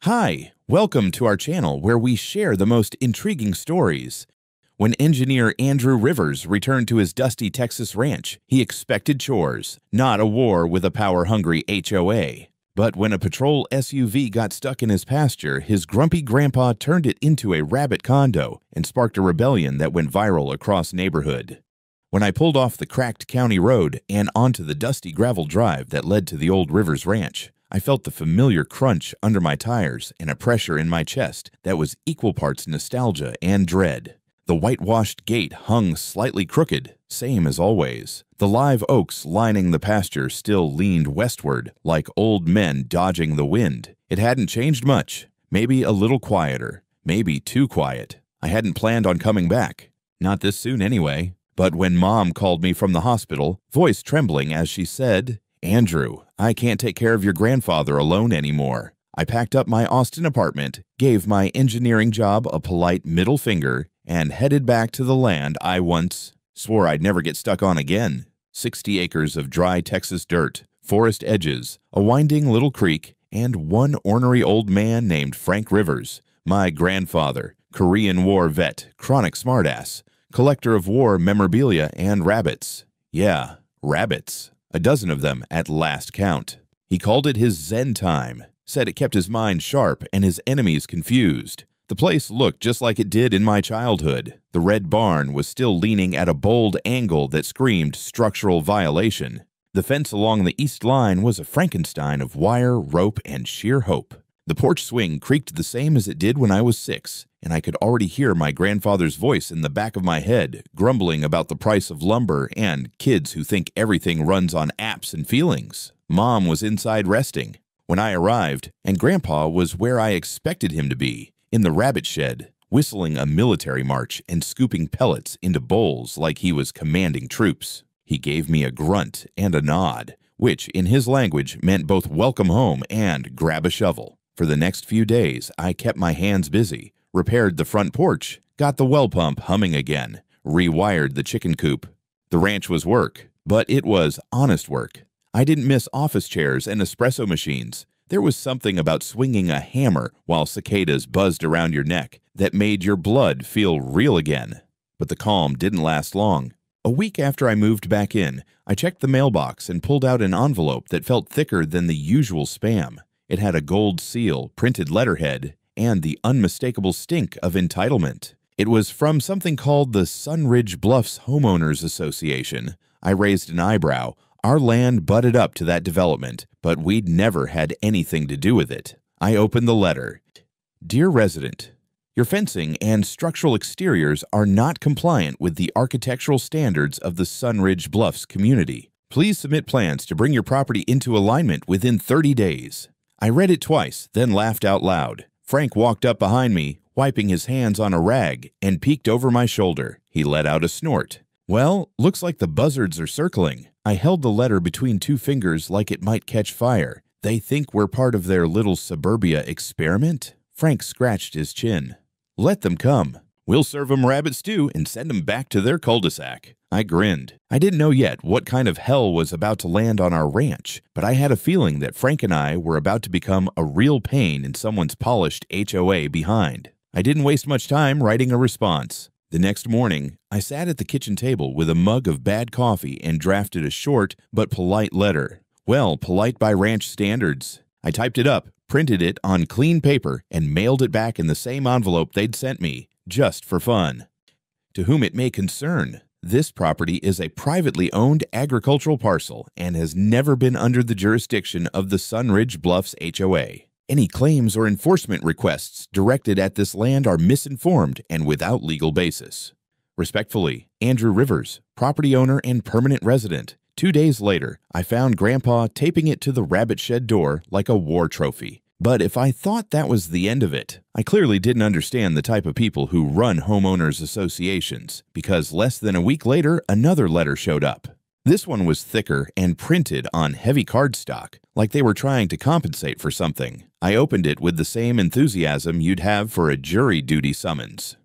Hi, welcome to our channel where we share the most intriguing stories. When engineer Andrew Rivers returned to his dusty Texas ranch, he expected chores, not a war with a power-hungry HOA. But when a patrol SUV got stuck in his pasture, his grumpy grandpa turned it into a rabbit condo and sparked a rebellion that went viral across neighborhood. When I pulled off the cracked county road and onto the dusty gravel drive that led to the old Rivers Ranch, I felt the familiar crunch under my tires and a pressure in my chest that was equal parts nostalgia and dread. The whitewashed gate hung slightly crooked, same as always. The live oaks lining the pasture still leaned westward, like old men dodging the wind. It hadn't changed much, maybe a little quieter, maybe too quiet. I hadn't planned on coming back. Not this soon anyway. But when Mom called me from the hospital, voice trembling as she said, "Andrew, I can't take care of your grandfather alone anymore," I packed up my Austin apartment, gave my engineering job a polite middle finger, and headed back to the land I once swore I'd never get stuck on again. 60 acres of dry Texas dirt, forest edges, a winding little creek, and one ornery old man named Frank Rivers, my grandfather, Korean War vet, chronic smartass, collector of war memorabilia and rabbits. Yeah, rabbits. A dozen of them at last count. He called it his Zen time, said it kept his mind sharp and his enemies confused. The place looked just like it did in my childhood. The red barn was still leaning at a bold angle that screamed structural violation. The fence along the east line was a Frankenstein of wire, rope, and sheer hope. The porch swing creaked the same as it did when I was 6, and I could already hear my grandfather's voice in the back of my head, grumbling about the price of lumber and kids who think everything runs on apps and feelings. Mom was inside resting when I arrived, and Grandpa was where I expected him to be, in the rabbit shed, whistling a military march and scooping pellets into bowls like he was commanding troops. He gave me a grunt and a nod, which in his language meant both welcome home and grab a shovel. For the next few days, I kept my hands busy, repaired the front porch, got the well pump humming again, rewired the chicken coop. The ranch was work, but it was honest work. I didn't miss office chairs and espresso machines. There was something about swinging a hammer while cicadas buzzed around your neck that made your blood feel real again. But the calm didn't last long. A week after I moved back in, I checked the mailbox and pulled out an envelope that felt thicker than the usual spam. It had a gold seal, printed letterhead, and the unmistakable stink of entitlement. It was from something called the Sunridge Bluffs Homeowners Association. I raised an eyebrow. Our land butted up to that development, but we'd never had anything to do with it. I opened the letter. Dear resident, your fencing and structural exteriors are not compliant with the architectural standards of the Sunridge Bluffs community. Please submit plans to bring your property into alignment within 30 days. I read it twice, then laughed out loud. Frank walked up behind me, wiping his hands on a rag, and peeked over my shoulder. He let out a snort. Well, looks like the buzzards are circling. I held the letter between two fingers like it might catch fire. They think we're part of their little suburbia experiment? Frank scratched his chin. Let them come. We'll serve 'em rabbit stew and send 'em back to their cul-de-sac. I grinned. I didn't know yet what kind of hell was about to land on our ranch, but I had a feeling that Frank and I were about to become a real pain in someone's polished HOA behind. I didn't waste much time writing a response. The next morning, I sat at the kitchen table with a mug of bad coffee and drafted a short but polite letter. Well, polite by ranch standards. I typed it up, printed it on clean paper, and mailed it back in the same envelope they'd sent me, just for fun. To whom it may concern, this property is a privately owned agricultural parcel and has never been under the jurisdiction of the Sunridge Bluffs HOA. Any claims or enforcement requests directed at this land are misinformed and without legal basis. Respectfully, Andrew Rivers, property owner and permanent resident. 2 days later, I found Grandpa taping it to the rabbit shed door like a war trophy. But if I thought that was the end of it, I clearly didn't understand the type of people who run homeowners associations, because less than a week later, another letter showed up. This one was thicker and printed on heavy cardstock, like they were trying to compensate for something. I opened it with the same enthusiasm you'd have for a jury duty summons.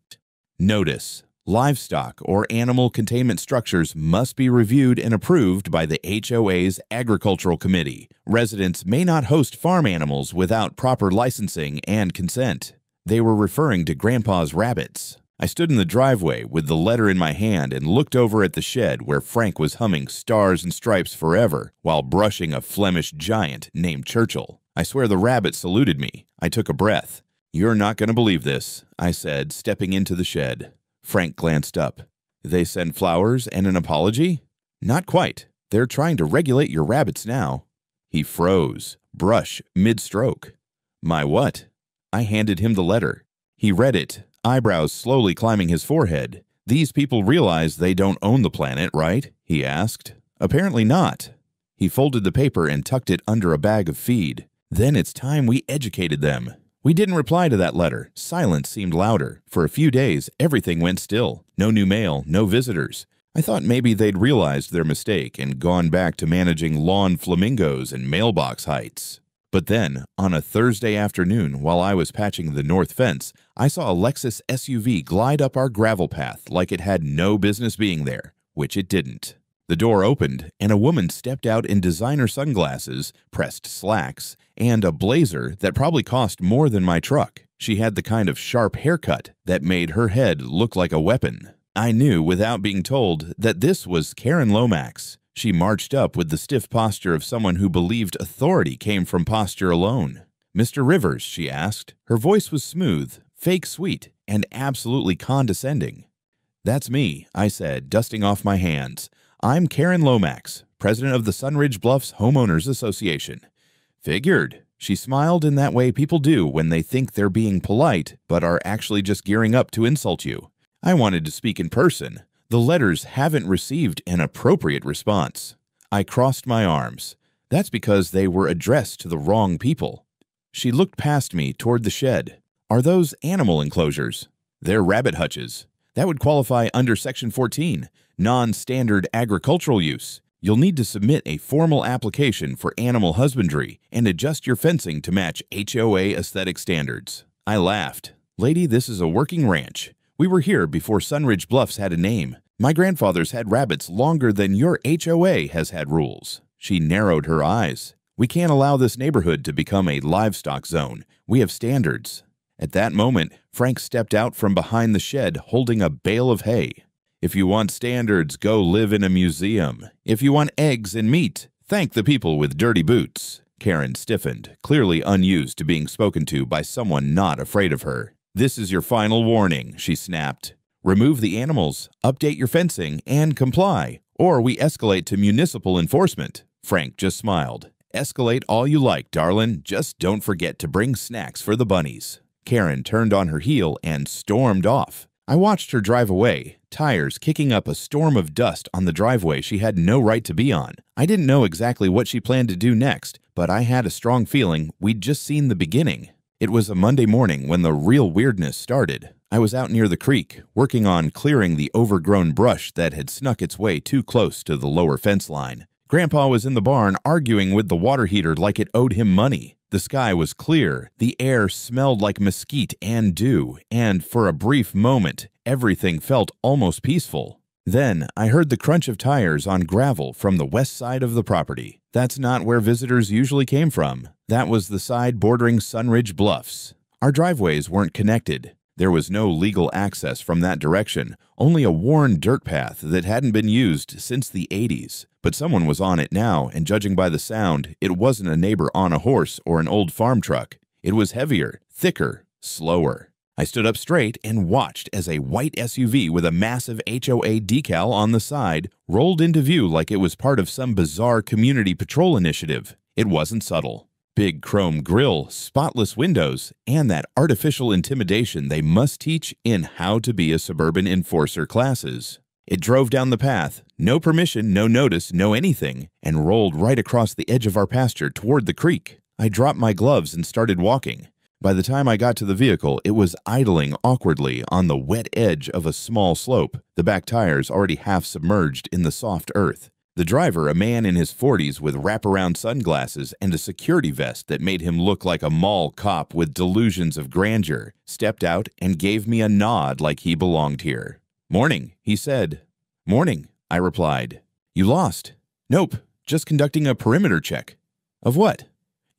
Notice: Livestock or animal containment structures must be reviewed and approved by the HOA's Agricultural Committee. Residents may not host farm animals without proper licensing and consent. They were referring to Grandpa's rabbits. I stood in the driveway with the letter in my hand and looked over at the shed where Frank was humming Stars and Stripes Forever while brushing a Flemish giant named Churchill. I swear the rabbit saluted me. I took a breath. "You're not going to believe this," I said, stepping into the shed. Frank glanced up. "They send flowers and an apology?" "Not quite. They're trying to regulate your rabbits now." He froze, brush mid-stroke. "My what?" I handed him the letter. He read it, eyebrows slowly climbing his forehead. "These people realize they don't own the planet, right?" he asked. "Apparently not." He folded the paper and tucked it under a bag of feed. "Then it's time we educated them." We didn't reply to that letter. Silence seemed louder. For a few days, everything went still. No new mail, no visitors. I thought maybe they'd realized their mistake and gone back to managing lawn flamingos and mailbox heights. But then, on a Thursday afternoon, while I was patching the north fence, I saw a Lexus SUV glide up our gravel path like it had no business being there, which it didn't. The door opened, and a woman stepped out in designer sunglasses, pressed slacks, and a blazer that probably cost more than my truck. She had the kind of sharp haircut that made her head look like a weapon. I knew, without being told, that this was Karen Lomax. She marched up with the stiff posture of someone who believed authority came from posture alone. "Mr. Rivers," she asked. Her voice was smooth, fake sweet, and absolutely condescending. "That's me," I said, dusting off my hands. "I'm Karen Lomax, president of the Sunridge Bluffs Homeowners Association." "Figured." She smiled in that way people do when they think they're being polite but are actually just gearing up to insult you. I wanted to speak in person. The letters haven't received an appropriate response. I crossed my arms. That's because they were addressed to the wrong people. She looked past me toward the shed. "Are those animal enclosures?" "They're rabbit hutches. That would qualify under Section 14, non-standard agricultural use. You'll need to submit a formal application for animal husbandry and adjust your fencing to match HOA aesthetic standards." I laughed. "Lady, this is a working ranch. We were here before Sunridge Bluffs had a name. My grandfather's had rabbits longer than your HOA has had rules." She narrowed her eyes. "We can't allow this neighborhood to become a livestock zone. We have standards." At that moment, Frank stepped out from behind the shed holding a bale of hay. "If you want standards, go live in a museum. If you want eggs and meat, thank the people with dirty boots." Karen stiffened, clearly unused to being spoken to by someone not afraid of her. "This is your final warning," she snapped. "Remove the animals, update your fencing, and comply, or we escalate to municipal enforcement." Frank just smiled. "Escalate all you like, darlin'. Just don't forget to bring snacks for the bunnies." Karen turned on her heel and stormed off. I watched her drive away, tires kicking up a storm of dust on the driveway she had no right to be on. I didn't know exactly what she planned to do next, but I had a strong feeling we'd just seen the beginning. It was a Monday morning when the real weirdness started. I was out near the creek, working on clearing the overgrown brush that had snuck its way too close to the lower fence line. Grandpa was in the barn arguing with the water heater like it owed him money. The sky was clear, the air smelled like mesquite and dew, and for a brief moment, everything felt almost peaceful. Then I heard the crunch of tires on gravel from the west side of the property. That's not where visitors usually came from. That was the side bordering Sunridge Bluffs. Our driveways weren't connected. There was no legal access from that direction, only a worn dirt path that hadn't been used since the 80s. But someone was on it now, and judging by the sound, it wasn't a neighbor on a horse or an old farm truck. It was heavier, thicker, slower. I stood up straight and watched as a white SUV with a massive HOA decal on the side rolled into view like it was part of some bizarre community patrol initiative. It wasn't subtle. Big chrome grille, spotless windows, and that artificial intimidation they must teach in How to Be a Suburban Enforcer classes. It drove down the path, no permission, no notice, no anything, and rolled right across the edge of our pasture toward the creek. I dropped my gloves and started walking. By the time I got to the vehicle, it was idling awkwardly on the wet edge of a small slope, the back tires already half submerged in the soft earth. The driver, a man in his 40s with wraparound sunglasses and a security vest that made him look like a mall cop with delusions of grandeur, stepped out and gave me a nod like he belonged here. "Morning," he said. "Morning," I replied. "You lost?" "Nope, just conducting a perimeter check." "Of what?"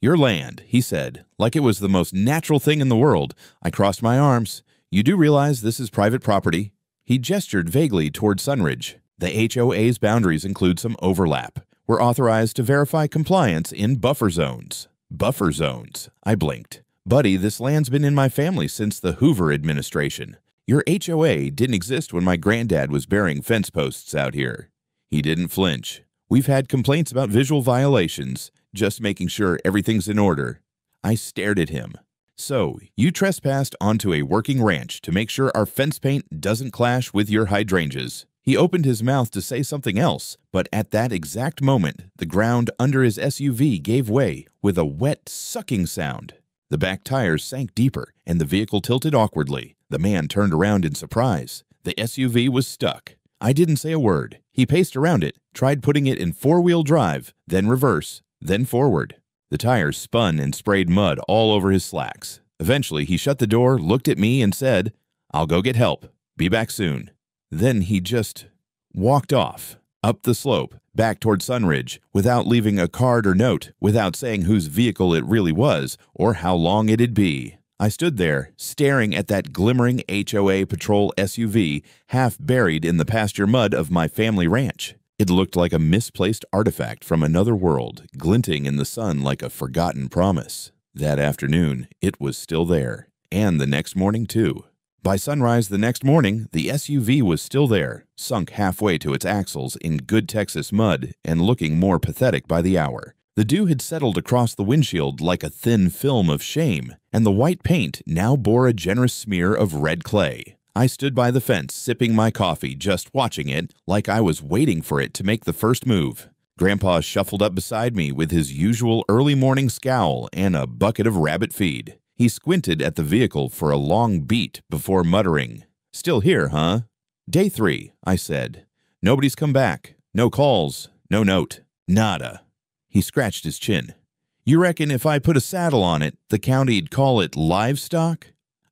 "Your land," he said, like it was the most natural thing in the world. I crossed my arms. "You do realize this is private property?" He gestured vaguely toward Sunridge. "The HOA's boundaries include some overlap. We're authorized to verify compliance in buffer zones." "Buffer zones?" I blinked. "Buddy, this land's been in my family since the Hoover administration. Your HOA didn't exist when my granddad was burying fence posts out here." He didn't flinch. "We've had complaints about visual violations, just making sure everything's in order." I stared at him. "So, you trespassed onto a working ranch to make sure our fence paint doesn't clash with your hydrangeas." He opened his mouth to say something else, but at that exact moment, the ground under his SUV gave way with a wet, sucking sound. The back tires sank deeper, and the vehicle tilted awkwardly. The man turned around in surprise. The SUV was stuck. I didn't say a word. He paced around it, tried putting it in four-wheel drive, then reverse, then forward. The tires spun and sprayed mud all over his slacks. Eventually, he shut the door, looked at me, and said, "I'll go get help. Be back soon." Then he just walked off, up the slope, back toward Sunridge, without leaving a card or note, without saying whose vehicle it really was or how long it'd be. I stood there, staring at that glimmering HOA patrol SUV, half buried in the pasture mud of my family ranch. It looked like a misplaced artifact from another world, glinting in the sun like a forgotten promise. That afternoon, it was still there, and the next morning, too. By sunrise the next morning, the SUV was still there, sunk halfway to its axles in good Texas mud and looking more pathetic by the hour. The dew had settled across the windshield like a thin film of shame, and the white paint now bore a generous smear of red clay. I stood by the fence, sipping my coffee, just watching it, like I was waiting for it to make the first move. Grandpa shuffled up beside me with his usual early morning scowl and a bucket of rabbit feed. He squinted at the vehicle for a long beat before muttering, "Still here, huh?" "Day 3, I said. "Nobody's come back. No calls. No note. Nada." He scratched his chin. "You reckon if I put a saddle on it, the county'd call it livestock?"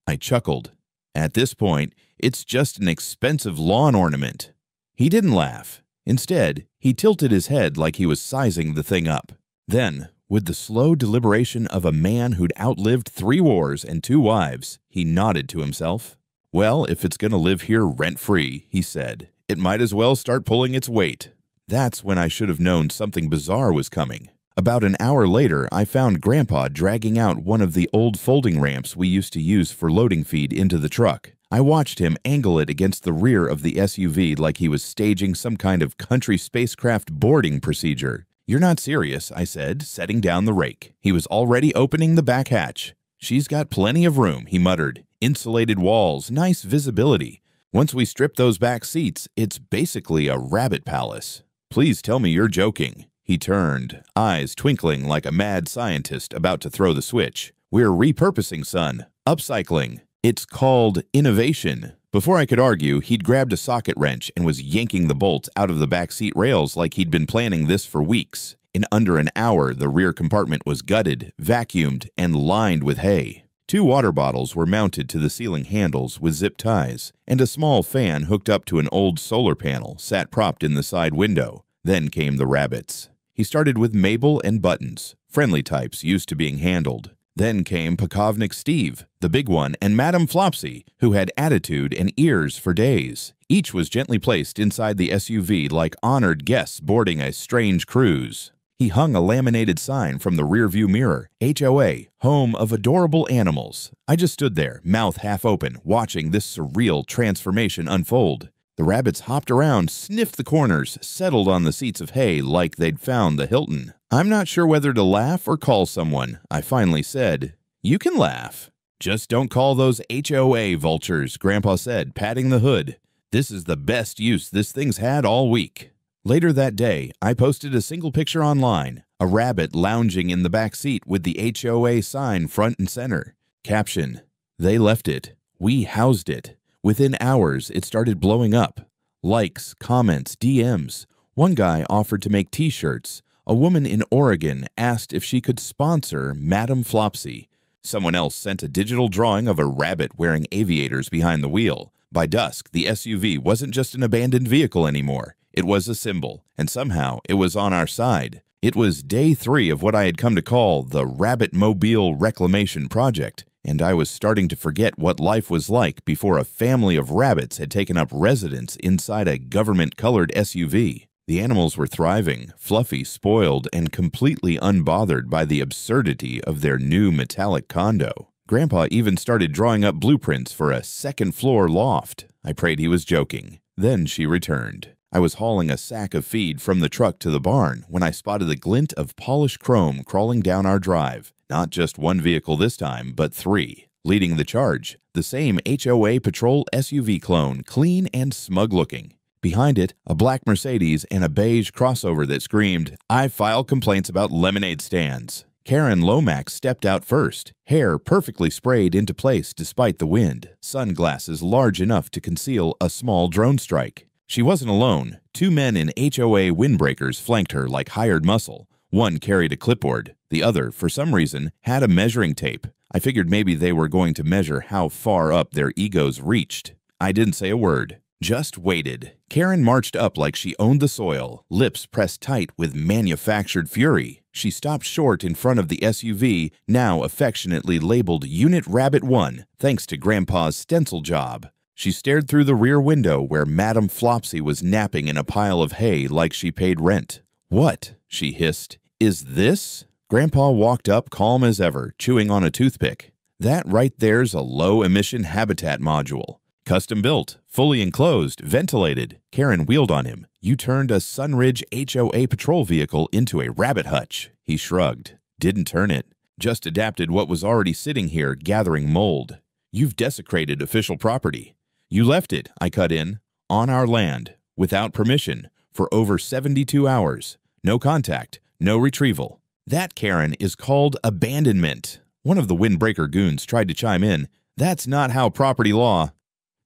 I chuckled. "At this point, it's just an expensive lawn ornament." He didn't laugh. Instead, he tilted his head like he was sizing the thing up. Then, with the slow deliberation of a man who'd outlived 3 wars and 2 wives, he nodded to himself. "Well, if it's going to live here rent-free," he said, "it might as well start pulling its weight." That's when I should have known something bizarre was coming. About an hour later, I found Grandpa dragging out one of the old folding ramps we used to use for loading feed into the truck. I watched him angle it against the rear of the SUV like he was staging some kind of country spacecraft boarding procedure. "You're not serious," I said, setting down the rake. He was already opening the back hatch. "She's got plenty of room," he muttered. "Insulated walls, nice visibility. Once we strip those back seats, it's basically a rabbit palace." "Please tell me you're joking." He turned, eyes twinkling like a mad scientist about to throw the switch. "We're repurposing, son. Upcycling. It's called innovation." Before I could argue, he'd grabbed a socket wrench and was yanking the bolts out of the back seat rails like he'd been planning this for weeks. In under an hour, the rear compartment was gutted, vacuumed, and lined with hay. 2 water bottles were mounted to the ceiling handles with zip ties, and a small fan hooked up to an old solar panel sat propped in the side window. Then came the rabbits. He started with Mabel and Buttons, friendly types used to being handled. Then came Pakovnik Steve, the big one, and Madame Flopsy, who had attitude and ears for days. Each was gently placed inside the SUV like honored guests boarding a strange cruise. He hung a laminated sign from the rearview mirror, HOA, home of adorable animals. I just stood there, mouth half open, watching this surreal transformation unfold. The rabbits hopped around, sniffed the corners, settled on the seats of hay like they'd found the Hilton. "I'm not sure whether to laugh or call someone," I finally said. "You can laugh. Just don't call those HOA vultures," Grandpa said, patting the hood. "This is the best use this thing's had all week." Later that day, I posted a single picture online, a rabbit lounging in the back seat with the HOA sign front and center. Caption: "They left it. We housed it." Within hours, it started blowing up. Likes, comments, DMs. One guy offered to make t-shirts. A woman in Oregon asked if she could sponsor Madame Flopsy. Someone else sent a digital drawing of a rabbit wearing aviators behind the wheel. By dusk, the SUV wasn't just an abandoned vehicle anymore. It was a symbol, and somehow it was on our side. It was day 3 of what I had come to call the Rabbit-Mobile Reclamation Project, and I was starting to forget what life was like before a family of rabbits had taken up residence inside a government-colored SUV. The animals were thriving, fluffy, spoiled, and completely unbothered by the absurdity of their new metallic condo. Grandpa even started drawing up blueprints for a second-floor loft. I prayed he was joking. Then she returned. I was hauling a sack of feed from the truck to the barn when I spotted the glint of polished chrome crawling down our drive. Not just one vehicle this time, but 3. Leading the charge, the same HOA patrol SUV clone, clean and smug-looking. Behind it, a black Mercedes and a beige crossover that screamed, "I file complaints about lemonade stands." Karen Lomax stepped out first, hair perfectly sprayed into place despite the wind, sunglasses large enough to conceal a small drone strike. She wasn't alone. 2 men in HOA windbreakers flanked her like hired muscle. One carried a clipboard. The other, for some reason, had a measuring tape. I figured maybe they were going to measure how far up their egos reached. I didn't say a word. Just waited. Karen marched up like she owned the soil, lips pressed tight with manufactured fury. She stopped short in front of the SUV, now affectionately labeled Unit Rabbit 1, thanks to Grandpa's stencil job. She stared through the rear window where Madame Flopsy was napping in a pile of hay like she paid rent. "What?" she hissed. "Is this?" Grandpa walked up calm as ever, chewing on a toothpick. "That right there's a low-emission habitat module. Custom built, fully enclosed, ventilated." Karen wheeled on him. "You turned a Sunridge HOA patrol vehicle into a rabbit hutch." He shrugged. "Didn't turn it. Just adapted what was already sitting here gathering mold. You've desecrated official property." "You left it," I cut in, "on our land, without permission, for over 72 hours. No contact, no retrieval." "That, Karen, is called abandonment." One of the windbreaker goons tried to chime in. "That's not how property law—"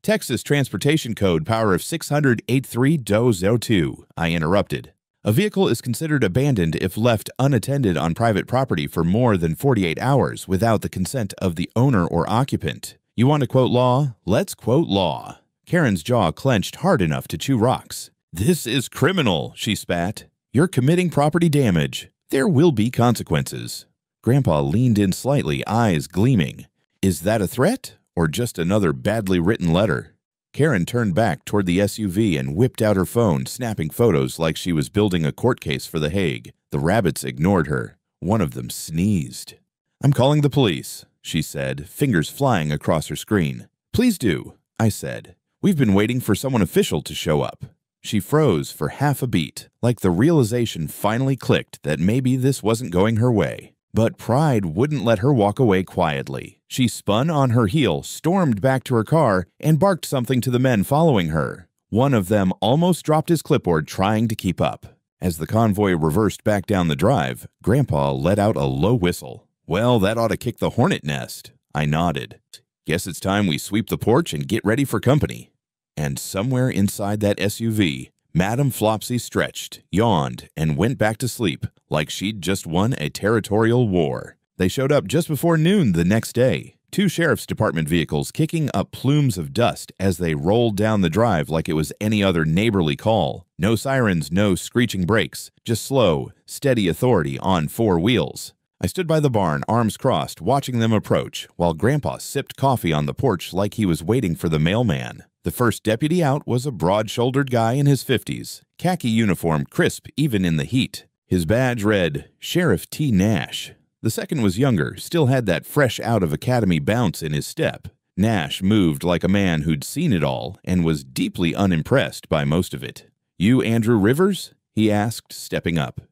"Texas Transportation Code Power of 600-83-02, I interrupted. "A vehicle is considered abandoned if left unattended on private property for more than 48 hours without the consent of the owner or occupant. You want to quote law? Let's quote law." Karen's jaw clenched hard enough to chew rocks. "This is criminal," she spat. "You're committing property damage. There will be consequences." Grandpa leaned in slightly, eyes gleaming. "Is that a threat? Or just another badly written letter?" Karen turned back toward the SUV and whipped out her phone, snapping photos like she was building a court case for The Hague. The rabbits ignored her. One of them sneezed. "I'm calling the police," she said, fingers flying across her screen. "Please do," I said. "We've been waiting for someone official to show up." She froze for half a beat, like the realization finally clicked that maybe this wasn't going her way. But pride wouldn't let her walk away quietly. She spun on her heel, stormed back to her car, and barked something to the men following her. One of them almost dropped his clipboard trying to keep up. As the convoy reversed back down the drive, Grandpa let out a low whistle. "Well, that ought to kick the hornet nest." I nodded. "Guess it's time we sweep the porch and get ready for company." And somewhere inside that SUV, Madame Flopsy stretched, yawned, and went back to sleep like she'd just won a territorial war. They showed up just before noon the next day, 2 sheriff's department vehicles kicking up plumes of dust as they rolled down the drive like it was any other neighborly call. No sirens, no screeching brakes, just slow, steady authority on 4 wheels. I stood by the barn, arms crossed, watching them approach, while Grandpa sipped coffee on the porch like he was waiting for the mailman. The first deputy out was a broad-shouldered guy in his 50s, khaki uniform crisp even in the heat. His badge read, Sheriff T. Nash. The second was younger, still had that fresh-out-of-academy bounce in his step. Nash moved like a man who'd seen it all and was deeply unimpressed by most of it. "You Andrew Rivers?" he asked, stepping up.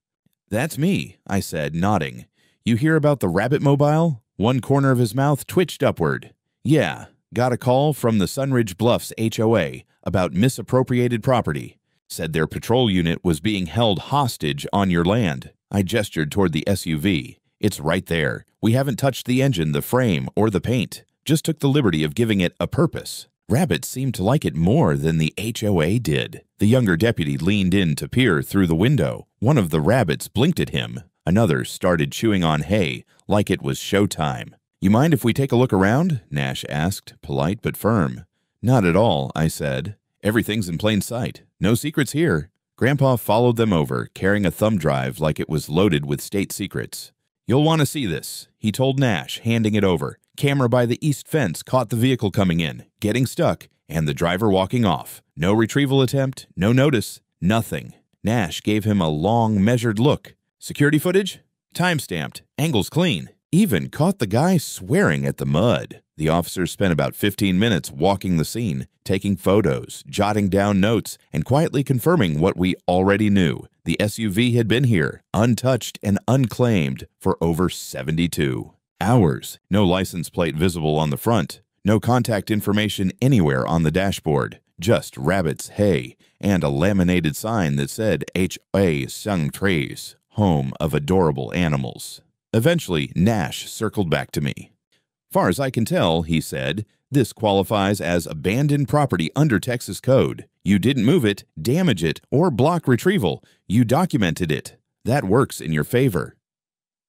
"That's me," I said, nodding. "You hear about the rabbit mobile?" One corner of his mouth twitched upward. "Yeah, got a call from the Sunridge Bluffs HOA about misappropriated property. Said their patrol unit was being held hostage on your land." I gestured toward the SUV. "It's right there. We haven't touched the engine, the frame, or the paint. Just took the liberty of giving it a purpose." Rabbits seemed to like it more than the HOA did. The younger deputy leaned in to peer through the window. One of the rabbits blinked at him. Another started chewing on hay like it was showtime. "You mind if we take a look around?" Nash asked, polite but firm. Not at all, I said. Everything's in plain sight. No secrets here. Grandpa followed them over, carrying a thumb drive like it was loaded with state secrets. You'll want to see this, he told Nash, handing it over. Camera by the east fence caught the vehicle coming in, getting stuck, and the driver walking off. No retrieval attempt, no notice, nothing. Nash gave him a long, measured look. Security footage? Time-stamped, angles clean. Even caught the guy swearing at the mud. The officers spent about 15 minutes walking the scene, taking photos, jotting down notes, and quietly confirming what we already knew. The SUV had been here, untouched and unclaimed, for over 72 hours. No license plate visible on the front. No contact information anywhere on the dashboard. Just rabbits, hay, and a laminated sign that said HOA Sung Trees, home of adorable animals. Eventually, Nash circled back to me. Far as I can tell, he said, this qualifies as abandoned property under Texas code. You didn't move it, damage it, or block retrieval. You documented it. That works in your favor.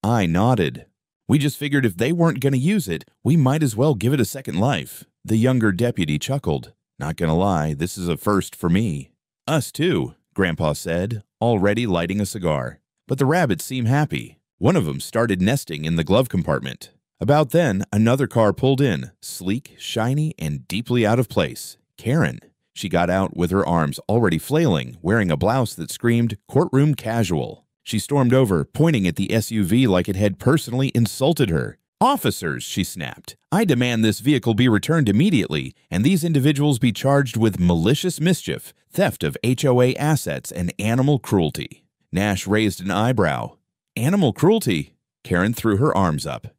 I nodded. We just figured if they weren't going to use it, we might as well give it a second life. The younger deputy chuckled. Not gonna lie, this is a first for me. Us too, Grandpa said, already lighting a cigar. But the rabbits seem happy. One of them started nesting in the glove compartment. About then, another car pulled in, sleek, shiny, and deeply out of place. Karen. She got out with her arms already flailing, wearing a blouse that screamed courtroom casual. She stormed over, pointing at the SUV like it had personally insulted her. Officers, she snapped. I demand this vehicle be returned immediately, and these individuals be charged with malicious mischief, theft of HOA assets, and animal cruelty. Nash raised an eyebrow. Animal cruelty? Karen threw her arms up.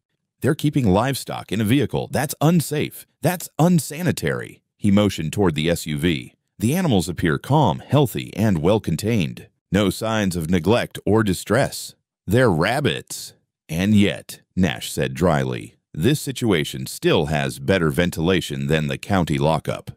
They're keeping livestock in a vehicle. That's unsafe. That's unsanitary. He motioned toward the SUV. The animals appear calm, healthy, and well-contained. No signs of neglect or distress. They're rabbits. And yet, Nash said dryly, this situation still has better ventilation than the county lockup.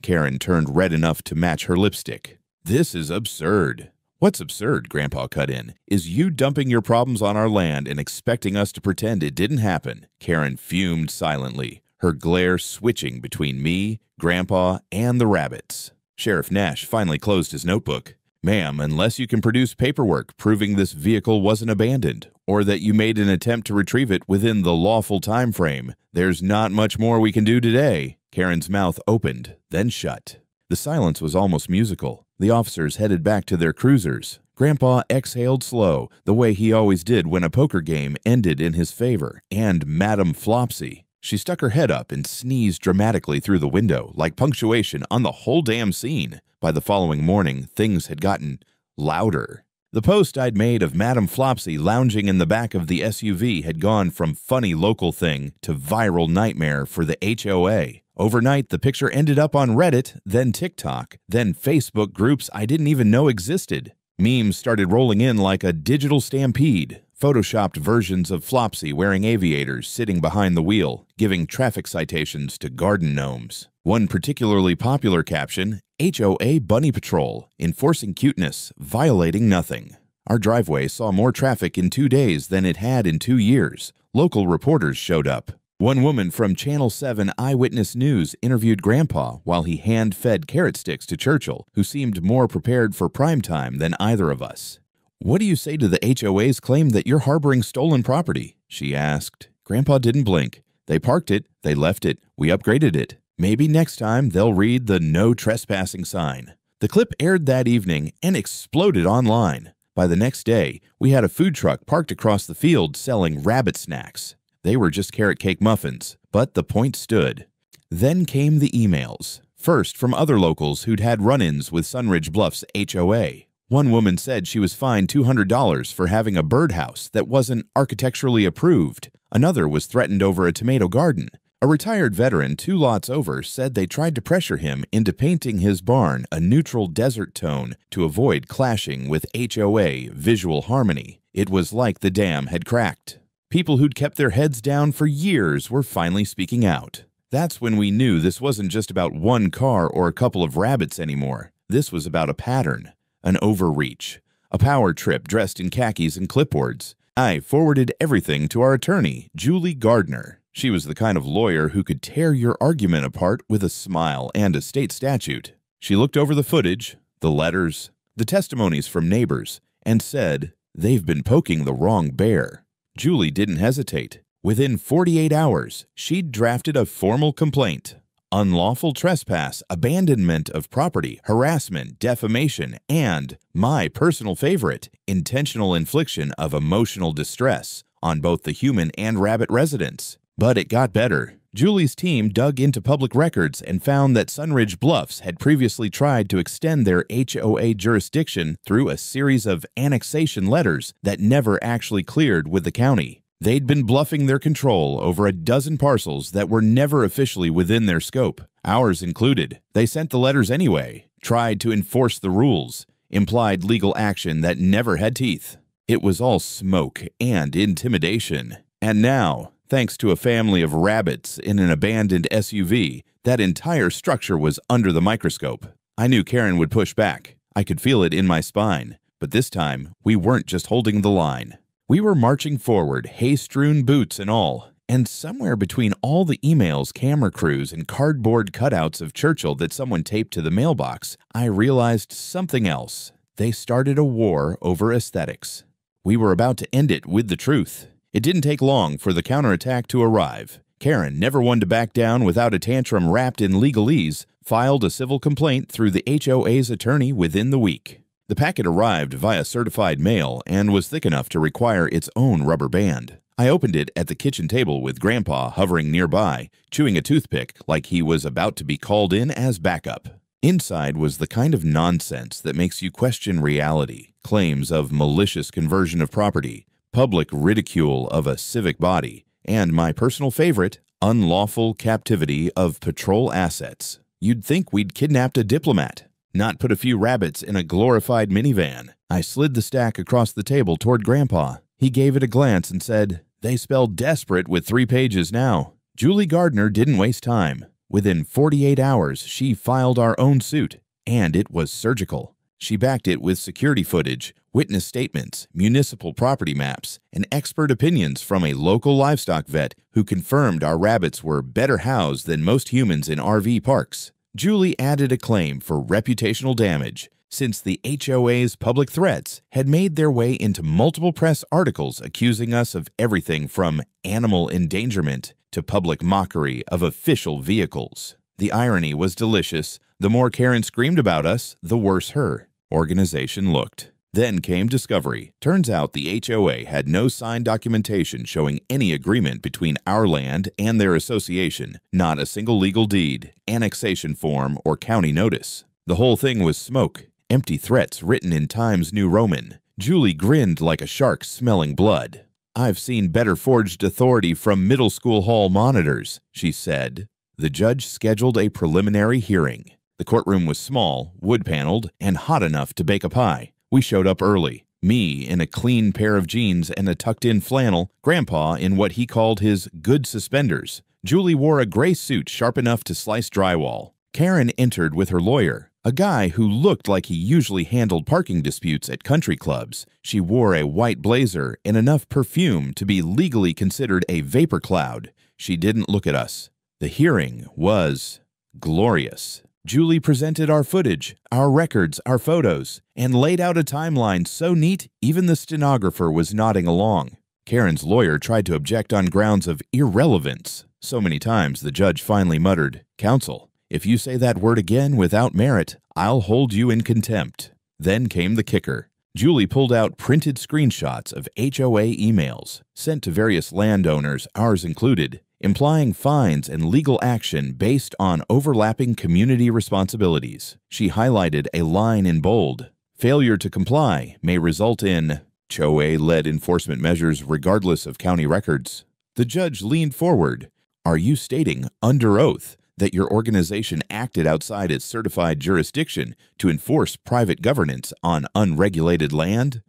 Karen turned red enough to match her lipstick. This is absurd. What's absurd, Grandpa cut in, is you dumping your problems on our land and expecting us to pretend it didn't happen. Karen fumed silently, her glare switching between me, Grandpa, and the rabbits. Sheriff Nash finally closed his notebook. Ma'am, unless you can produce paperwork proving this vehicle wasn't abandoned, or that you made an attempt to retrieve it within the lawful time frame, there's not much more we can do today. Karen's mouth opened, then shut. The silence was almost musical. The officers headed back to their cruisers. Grandpa exhaled slow, the way he always did when a poker game ended in his favor, and Madame Flopsy. She stuck her head up and sneezed dramatically through the window, like punctuation on the whole damn scene. By the following morning, things had gotten louder. The post I'd made of Madame Flopsy lounging in the back of the SUV had gone from funny local thing to viral nightmare for the HOA. Overnight, the picture ended up on Reddit, then TikTok, then Facebook groups I didn't even know existed. Memes started rolling in like a digital stampede. Photoshopped versions of Flopsy wearing aviators sitting behind the wheel, giving traffic citations to garden gnomes. One particularly popular caption, HOA Bunny Patrol, enforcing cuteness, violating nothing. Our driveway saw more traffic in 2 days than it had in 2 years. Local reporters showed up. One woman from Channel 7 Eyewitness News interviewed Grandpa while he hand-fed carrot sticks to Churchill, who seemed more prepared for prime time than either of us. What do you say to the HOA's claim that you're harboring stolen property? She asked. Grandpa didn't blink. They parked it, they left it, we upgraded it. Maybe next time they'll read the no trespassing sign. The clip aired that evening and exploded online. By the next day, we had a food truck parked across the field selling rabbit snacks. They were just carrot cake muffins, but the point stood. Then came the emails. First from other locals who'd had run-ins with Sunridge Bluffs HOA. One woman said she was fined $200 for having a birdhouse that wasn't architecturally approved. Another was threatened over a tomato garden. A retired veteran 2 lots over said they tried to pressure him into painting his barn a neutral desert tone to avoid clashing with HOA visual harmony. It was like the dam had cracked. People who'd kept their heads down for years were finally speaking out. That's when we knew this wasn't just about one car or a couple of rabbits anymore. This was about a pattern, an overreach, a power trip dressed in khakis and clipboards. I forwarded everything to our attorney, Julie Gardner. She was the kind of lawyer who could tear your argument apart with a smile and a state statute. She looked over the footage, the letters, the testimonies from neighbors, and said, "They've been poking the wrong bear." Julie didn't hesitate. Within 48 hours, she'd drafted a formal complaint. Unlawful trespass, abandonment of property, harassment, defamation, and, my personal favorite, intentional infliction of emotional distress on both the human and rabbit residents. But it got better. Julie's team dug into public records and found that Sunridge Bluffs had previously tried to extend their HOA jurisdiction through a series of annexation letters that never actually cleared with the county. They'd been bluffing their control over a dozen parcels that were never officially within their scope, ours included. They sent the letters anyway, tried to enforce the rules, implied legal action that never had teeth. It was all smoke and intimidation. And now, thanks to a family of rabbits in an abandoned SUV, that entire structure was under the microscope. I knew Karen would push back. I could feel it in my spine. But this time, we weren't just holding the line. We were marching forward, hay-strewn boots and all, and somewhere between all the emails, camera crews, and cardboard cutouts of Churchill that someone taped to the mailbox, I realized something else. They started a war over aesthetics. We were about to end it with the truth. It didn't take long for the counterattack to arrive. Karen, never one to back down without a tantrum wrapped in legalese, filed a civil complaint through the HOA's attorney within the week. The packet arrived via certified mail and was thick enough to require its own rubber band. I opened it at the kitchen table with Grandpa hovering nearby, chewing a toothpick like he was about to be called in as backup. Inside was the kind of nonsense that makes you question reality, claims of malicious conversion of property, public ridicule of a civic body, and my personal favorite, unlawful captivity of patrol assets. You'd think we'd kidnapped a diplomat, not put a few rabbits in a glorified minivan. I slid the stack across the table toward Grandpa. He gave it a glance and said, "They spell desperate with 3 pages now." Julie Gardner didn't waste time. Within 48 hours, she filed our own suit, and it was surgical. She backed it with security footage, witness statements, municipal property maps, and expert opinions from a local livestock vet who confirmed our rabbits were better housed than most humans in RV parks. Julie added a claim for reputational damage, since the HOA's public threats had made their way into multiple press articles accusing us of everything from animal endangerment to public mockery of official vehicles. The irony was delicious. The more Karen screamed about us, the worse her organization looked. Then came discovery. Turns out the HOA had no signed documentation showing any agreement between our land and their association, not a single legal deed, annexation form, or county notice. The whole thing was smoke, empty threats written in Times New Roman. Julie grinned like a shark smelling blood. "I've seen better forged authority from middle school hall monitors," she said. The judge scheduled a preliminary hearing. The courtroom was small, wood-paneled, and hot enough to bake a pie. We showed up early, me in a clean pair of jeans and a tucked-in flannel, Grandpa in what he called his good suspenders. Julie wore a gray suit sharp enough to slice drywall. Karen entered with her lawyer, a guy who looked like he usually handled parking disputes at country clubs. She wore a white blazer and enough perfume to be legally considered a vapor cloud. She didn't look at us. The hearing was glorious. Julie presented our footage, our records, our photos, and laid out a timeline so neat even the stenographer was nodding along. Karen's lawyer tried to object on grounds of irrelevance. So many times the judge finally muttered, "Counsel, if you say that word again without merit, I'll hold you in contempt." Then came the kicker. Julie pulled out printed screenshots of HOA emails sent to various landowners, ours included, implying fines and legal action based on overlapping community responsibilities. She highlighted a line in bold. Failure to comply may result in HOA-led enforcement measures regardless of county records. The judge leaned forward. "Are you stating, under oath, that your organization acted outside its certified jurisdiction to enforce private governance on unregulated land?"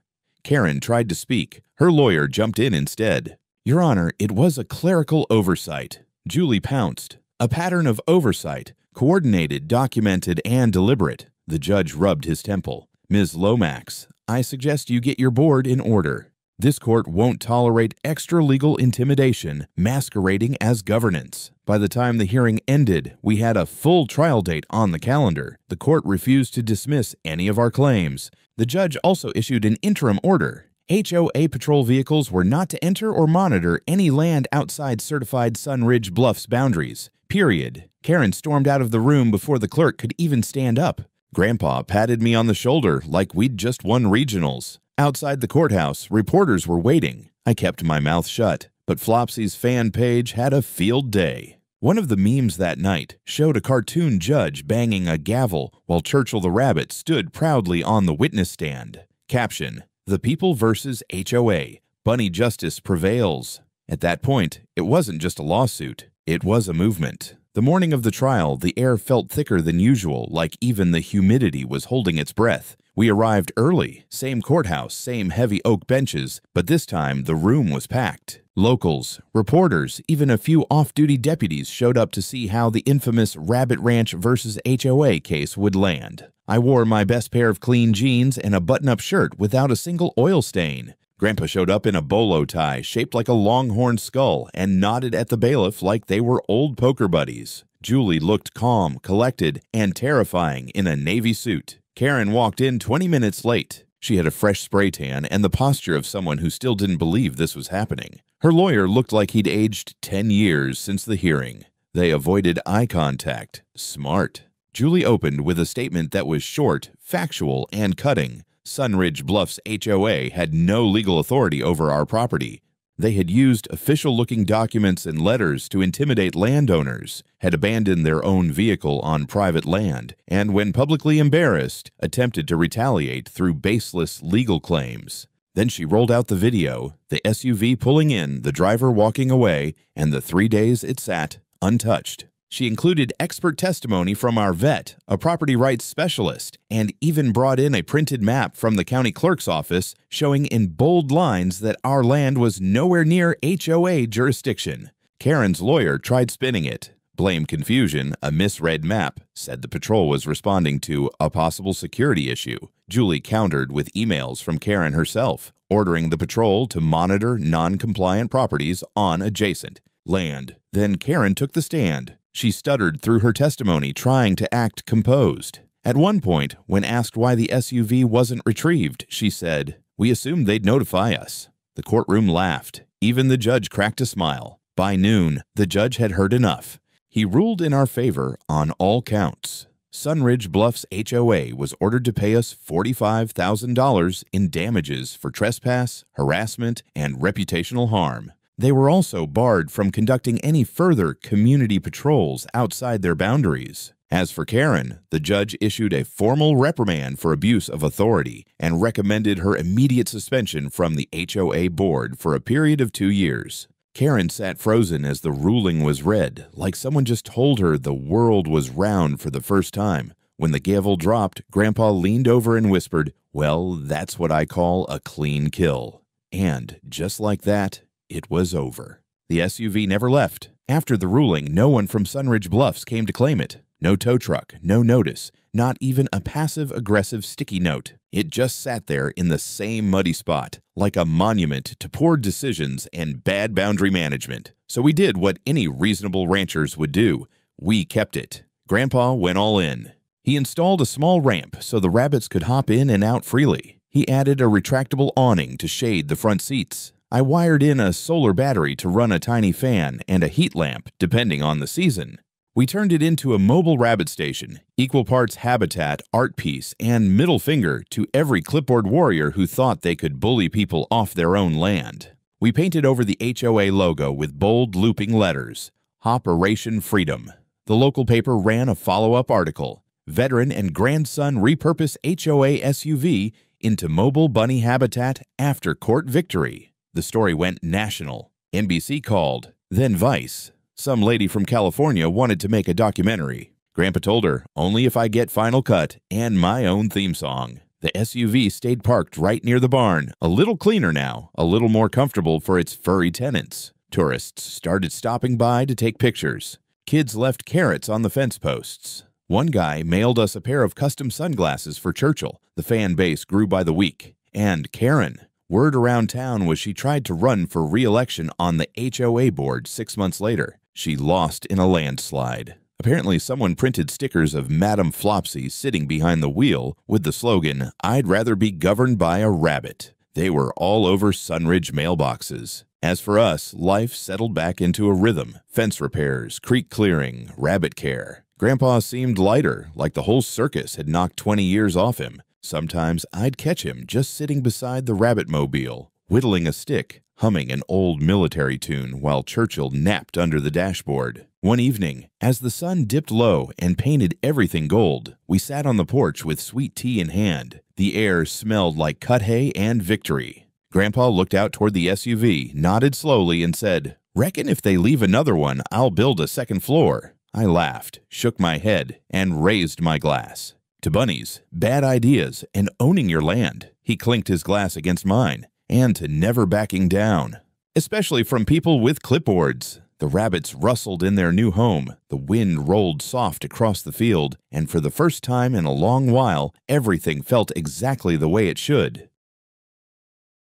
Karen tried to speak. Her lawyer jumped in instead. "Your Honor, it was a clerical oversight." Julie pounced. "A pattern of oversight, coordinated, documented, and deliberate." The judge rubbed his temple. "Ms. Lomax, I suggest you get your board in order." This court won't tolerate extra-legal intimidation masquerading as governance. By the time the hearing ended, we had a full trial date on the calendar. The court refused to dismiss any of our claims. The judge also issued an interim order. HOA patrol vehicles were not to enter or monitor any land outside certified Sunridge Bluffs boundaries. Period. Karen stormed out of the room before the clerk could even stand up. Grandpa patted me on the shoulder like we'd just won regionals. Outside the courthouse, reporters were waiting. I kept my mouth shut, but Flopsy's fan page had a field day. One of the memes that night showed a cartoon judge banging a gavel while Churchill the Rabbit stood proudly on the witness stand. Caption: "The people versus HOA. Bunny justice prevails." At that point, it wasn't just a lawsuit. It was a movement. The morning of the trial, the air felt thicker than usual, like even the humidity was holding its breath. We arrived early. Same courthouse, same heavy oak benches, but this time the room was packed. Locals, reporters, even a few off-duty deputies showed up to see how the infamous Rabbit Ranch versus HOA case would land. I wore my best pair of clean jeans and a button-up shirt without a single oil stain. Grandpa showed up in a bolo tie shaped like a longhorn skull and nodded at the bailiff like they were old poker buddies. Julie looked calm, collected, and terrifying in a navy suit. Karen walked in 20 minutes late. She had a fresh spray tan and the posture of someone who still didn't believe this was happening. Her lawyer looked like he'd aged 10 years since the hearing. They avoided eye contact. Smart. Julie opened with a statement that was short, factual, and cutting. Sunridge Bluffs HOA had no legal authority over our property. They had used official-looking documents and letters to intimidate landowners, had abandoned their own vehicle on private land, and when publicly embarrassed, attempted to retaliate through baseless legal claims. Then she rolled out the video, the SUV pulling in, the driver walking away, and the 3 days it sat, untouched. She included expert testimony from our vet, a property rights specialist, and even brought in a printed map from the county clerk's office showing in bold lines that our land was nowhere near HOA jurisdiction. Karen's lawyer tried spinning it. Blamed confusion, a misread map, said the patrol was responding to a possible security issue. Julie countered with emails from Karen herself, ordering the patrol to monitor non-compliant properties on adjacent land. Then Karen took the stand. She stuttered through her testimony, trying to act composed. At one point, when asked why the SUV wasn't retrieved, she said, "We assumed they'd notify us." The courtroom laughed. Even the judge cracked a smile. By noon, the judge had heard enough. He ruled in our favor on all counts. Sunridge Bluffs HOA was ordered to pay us $45,000 in damages for trespass, harassment, and reputational harm. They were also barred from conducting any further community patrols outside their boundaries. As for Karen, the judge issued a formal reprimand for abuse of authority and recommended her immediate suspension from the HOA board for a period of 2 years. Karen sat frozen as the ruling was read, like someone just told her the world was round for the first time. When the gavel dropped, Grandpa leaned over and whispered, "Well, that's what I call a clean kill." And just like that, it was over. The SUV never left. After the ruling, no one from Sunridge Bluffs came to claim it. No tow truck, no notice, not even a passive-aggressive sticky note. It just sat there in the same muddy spot, like a monument to poor decisions and bad boundary management. So we did what any reasonable ranchers would do. We kept it. Grandpa went all in. He installed a small ramp so the rabbits could hop in and out freely. He added a retractable awning to shade the front seats. I wired in a solar battery to run a tiny fan and a heat lamp, depending on the season. We turned it into a mobile rabbit station, equal parts habitat, art piece, and middle finger to every clipboard warrior who thought they could bully people off their own land. We painted over the HOA logo with bold looping letters, Operation Freedom. The local paper ran a follow-up article, Veteran and Grandson Repurpose HOA SUV into Mobile Bunny Habitat After Court Victory. The story went national. NBC called, then Vice. Some lady from California wanted to make a documentary. Grandpa told her, only if I get Final Cut and my own theme song. The SUV stayed parked right near the barn, a little cleaner now, a little more comfortable for its furry tenants. Tourists started stopping by to take pictures. Kids left carrots on the fence posts. One guy mailed us a pair of custom sunglasses for Churchill. The fan base grew by the week. And Karen. Word around town was she tried to run for re-election on the HOA board 6 months later. She lost in a landslide. Apparently, someone printed stickers of Madame Flopsy sitting behind the wheel with the slogan, "I'd rather be governed by a rabbit." They were all over Sunridge mailboxes. As for us, life settled back into a rhythm. Fence repairs, creek clearing, rabbit care. Grandpa seemed lighter, like the whole circus had knocked 20 years off him. Sometimes I'd catch him just sitting beside the rabbit-mobile, whittling a stick, humming an old military tune while Churchill napped under the dashboard. One evening, as the sun dipped low and painted everything gold, we sat on the porch with sweet tea in hand. The air smelled like cut hay and victory. Grandpa looked out toward the SUV, nodded slowly, and said, "Reckon if they leave another one, I'll build a second floor." I laughed, shook my head, and raised my glass. To bunnies, bad ideas, and owning your land. He clinked his glass against mine. And to never backing down. Especially from people with clipboards. The rabbits rustled in their new home. The wind rolled soft across the field. And for the first time in a long while, everything felt exactly the way it should.